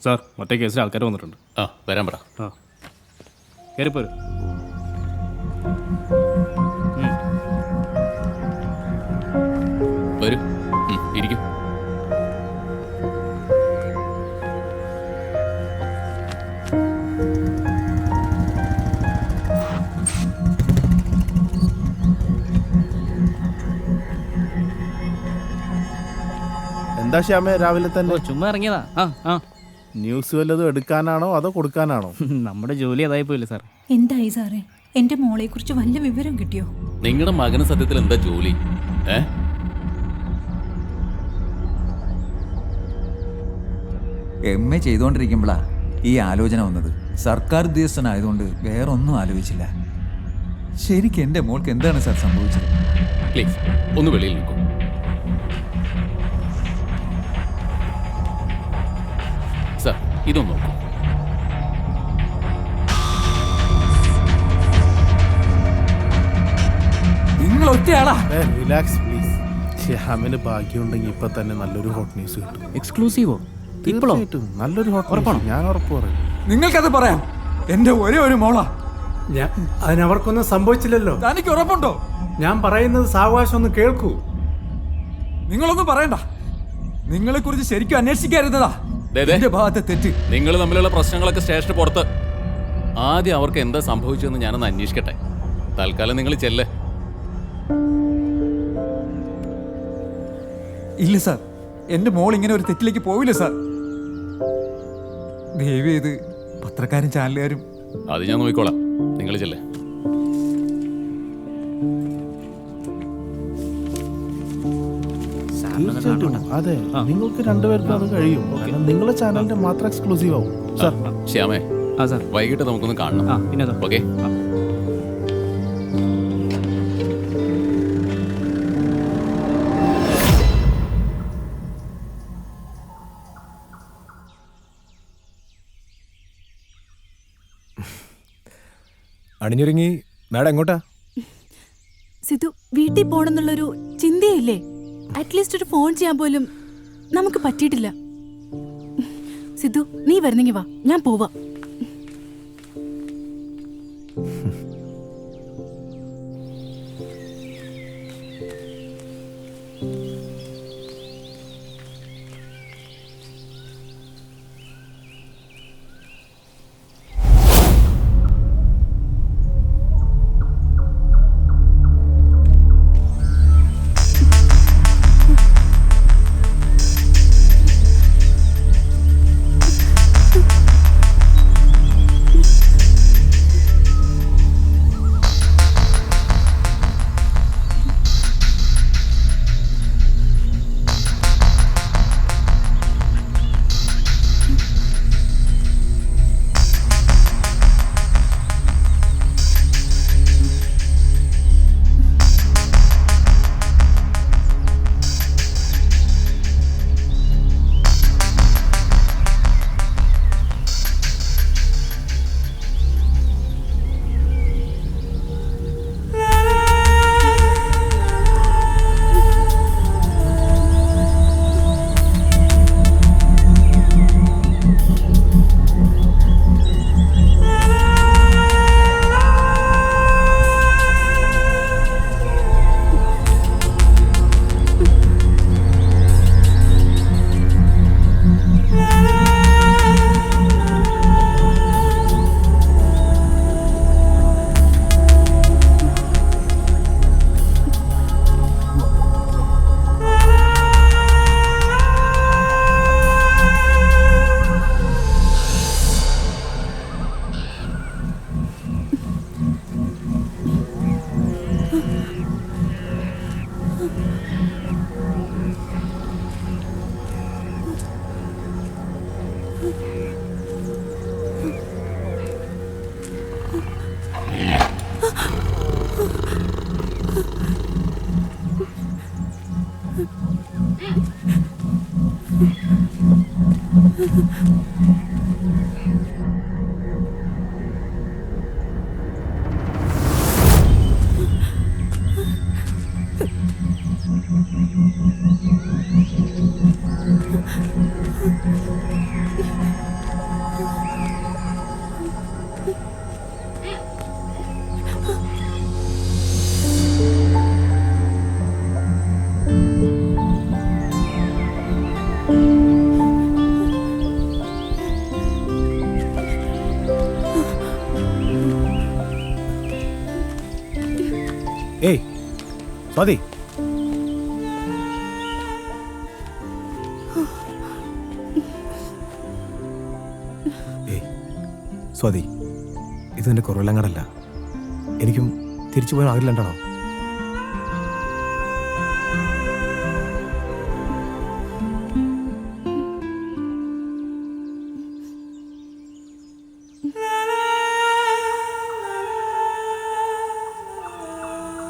Sir, മറ്റേ കേസിൽ ആൾക്കാർ വന്നിട്ടുണ്ട്. വരാൻ പറ. കയറിപ്പോരും. വരൂ, ഇരിക്കും. എന്താ ശ്യാമേ രാവിലെ തന്നെ? ചുമ്മാ ഇറങ്ങിയതാ. ന്യൂസ് വല്ലതും എടുക്കാനാണോ അതോ കൊടുക്കാനാണോ? നമ്മുടെ ജോലി അതായി പോയില്ലേ സാർ. എന്തായി സാറേ, എന്റെ മോളെ കുറിച്ച് വല്ല വിവരം കിട്ടിയോ? നിങ്ങളുടെ മകന് സത്യത്തിൽ എന്താ ജോലി? MA ചെയ്തുകൊണ്ടിരിക്കുമ്പോഴാ ഈ ആലോചന വന്നത്. സർക്കാർ ഉദ്യോഗസ്ഥനായതുകൊണ്ട് വേറൊന്നും ആലോചിച്ചില്ല. ശരിക്കും എൻ്റെ മോൾക്ക് എന്താണ് സാർ സംഭവിച്ചത്? പ്ലീസ് ഒന്ന് വെളിയിൽ നിൽക്കൂ. സാർ, ഇതൊന്ന് നോക്കൂ. നിങ്ങൾ ഒറ്റയാളാ? Relax please. ശ്യാമിന് ഭാഗ്യമുണ്ടെങ്കിൽ ഇപ്പൊ തന്നെ നല്ലൊരു ഹോട്ട് ന്യൂസ് കിട്ടും. എക്സ്ക്ലൂസീവോ? തീർച്ചയായിട്ടും നല്ലൊരു ഹോട്ട് ന്യൂസ്. ഞാൻ ഉറപ്പ് പറയും. നിങ്ങൾക്കത് പറയാം. എൻ്റെ ഒരേ ഒരു മോളാ. അതിനവർക്കൊന്നും സംഭവിച്ചില്ലല്ലോ. തനിക്ക് ഉറപ്പുണ്ടോ? ഞാൻ പറയുന്നത് സാവകാശം ഒന്ന് കേൾക്കൂ. നിങ്ങളൊന്നും പറയണ്ട. നിങ്ങളെ കുറിച്ച് ശരിക്കും അന്വേഷിക്കാറുന്നതാ എന്റെ ഭാഗത്തെ തെറ്റ്. നിങ്ങൾ തമ്മിലുള്ള പ്രശ്നങ്ങളൊക്കെ സ്റ്റേഷന് പുറത്ത്. ആദ്യം അവർക്ക് എന്താ സംഭവിച്ചതെന്ന് ഞാനൊന്ന് അന്വേഷിക്കട്ടെ. തൽക്കാലം നിങ്ങൾ ചെല്ലേ. ഇല്ല സാർ, എൻ്റെ മോൾ ഇങ്ങനെ ഒരു തെറ്റിലേക്ക് പോവില്ല സാർ. ദയവ് ചെയ്ത് പത്രക്കാരും ചാനലുകാരും. അത് ഞാൻ നോക്കിക്കോളാം. നിങ്ങൾ ചെല്ലേ. തീർച്ചയായിട്ടും അതെ, നിങ്ങൾക്ക് രണ്ടുപേർക്കും അത് കഴിയും. നിങ്ങളുടെ ചാനലിന്റെ മാത്രം എക്സ്ക്ലൂസീവ് ആവും സാർ. ശ്യാമേ, സാർ വൈകിട്ട് നമുക്കൊന്ന് കാണണം. പിന്നെ ഓക്കെ. അണിഞ്ഞൊരുങ്ങി മാഡം എങ്ങോട്ടാ? സിധു, വീട്ടിൽ പോണെന്നുള്ളൊരു ചിന്തയില്ലേ? അറ്റ്ലീസ്റ്റ് ഒരു ഫോൺ ചെയ്യാൻ പോലും നമുക്ക് പറ്റിയിട്ടില്ല. സിധു, നീ വരുന്നെങ്കി വാ, ഞാൻ പോവാ. സ്വാതി ഏയ് സ്വാതി ഇത് നിന്റെ കുറവെല്ലാം കടല്ല എനിക്കും തിരിച്ചു പോകാൻ ആകില്ലണ്ടാണോ